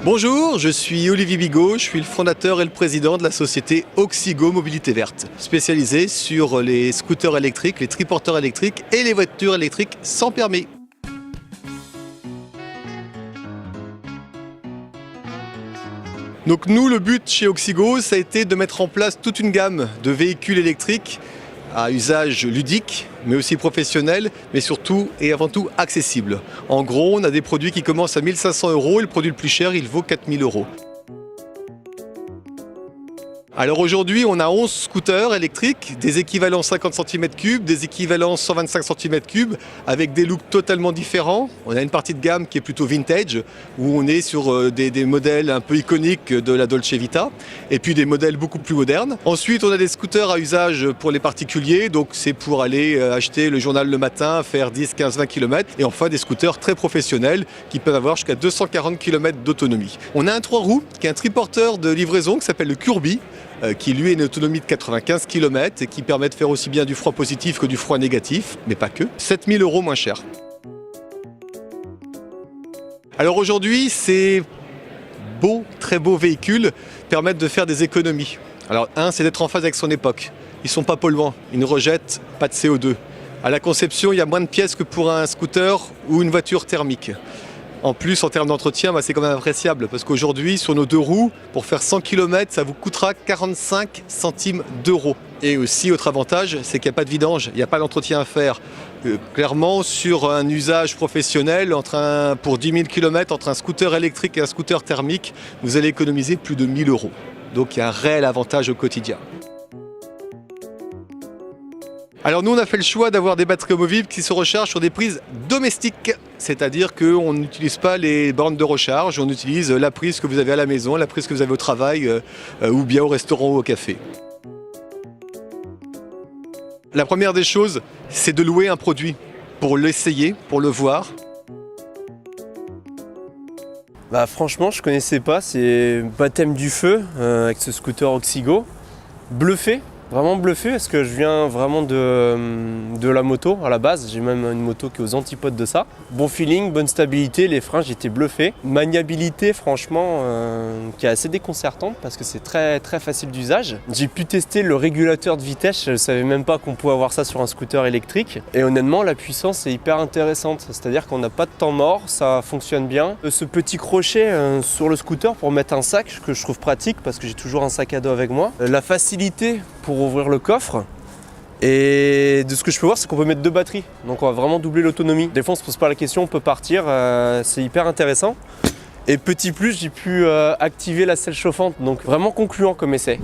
Bonjour, je suis Olivier Bigot, je suis le fondateur et le président de la société Oxigo Mobilité Verte, spécialisée sur les scooters électriques, les triporteurs électriques et les voitures électriques sans permis. Donc nous, le but chez Oxigo, ça a été de mettre en place toute une gamme de véhicules électriques à usage ludique, mais aussi professionnel, mais surtout et avant tout accessible. En gros, on a des produits qui commencent à 1 500 € et le produit le plus cher, il vaut 4 000 €. Alors aujourd'hui, on a 11 scooters électriques, des équivalents 50 cm3, des équivalents 125 cm3, avec des looks totalement différents. On a une partie de gamme qui est plutôt vintage, où on est sur des modèles un peu iconiques de la Dolce Vita, et puis des modèles beaucoup plus modernes. Ensuite, on a des scooters à usage pour les particuliers, donc c'est pour aller acheter le journal le matin, faire 10, 15, 20 km. Et enfin, des scooters très professionnels qui peuvent avoir jusqu'à 240 km d'autonomie. On a un 3 roues qui est un triporteur de livraison qui s'appelle le Curbi, qui lui a une autonomie de 95 km et qui permet de faire aussi bien du froid positif que du froid négatif, mais pas que. 7 000 € moins cher. Alors aujourd'hui, ces beaux, très beaux véhicules permettent de faire des économies. Alors c'est d'être en phase avec son époque. Ils ne sont pas polluants, ils ne rejettent pas de CO2. À la conception, il y a moins de pièces que pour un scooter ou une voiture thermique. En plus, en termes d'entretien, c'est quand même appréciable parce qu'aujourd'hui, sur nos deux roues, pour faire 100 km, ça vous coûtera 45 centimes d'euros. Et aussi, autre avantage, c'est qu'il n'y a pas de vidange, il n'y a pas d'entretien à faire. Clairement, sur un usage professionnel, pour 10 000 km, entre un scooter électrique et un scooter thermique, vous allez économiser plus de 1 000 €. Donc il y a un réel avantage au quotidien. Alors nous, on a fait le choix d'avoir des batteries amovibles qui se rechargent sur des prises domestiques. C'est-à-dire qu'on n'utilise pas les bornes de recharge, on utilise la prise que vous avez à la maison, la prise que vous avez au travail ou bien au restaurant ou au café. La première des choses, c'est de louer un produit pour l'essayer, pour le voir. Franchement, je connaissais pas, c'est baptême du feu avec ce scooter Oxigo. Bluffé. Vraiment bluffé parce que je viens vraiment de la moto à la base, j'ai même une moto qui est aux antipodes de ça. Bon feeling, bonne stabilité, les freins j'étais bluffé. Maniabilité franchement qui est assez déconcertante parce que c'est très très facile d'usage. J'ai pu tester le régulateur de vitesse, je ne savais même pas qu'on pouvait avoir ça sur un scooter électrique. Et honnêtement la puissance est hyper intéressante, c'est-à-dire qu'on n'a pas de temps mort, ça fonctionne bien. Ce petit crochet sur le scooter pour mettre un sac que je trouve pratique parce que j'ai toujours un sac à dos avec moi. La facilité pour ouvrir le coffre et de ce que je peux voir c'est qu'on peut mettre 2 batteries donc on va vraiment doubler l'autonomie. Des fois on se pose pas la question, on peut partir, c'est hyper intéressant. Et petit plus, j'ai pu activer la selle chauffante donc vraiment concluant comme essai.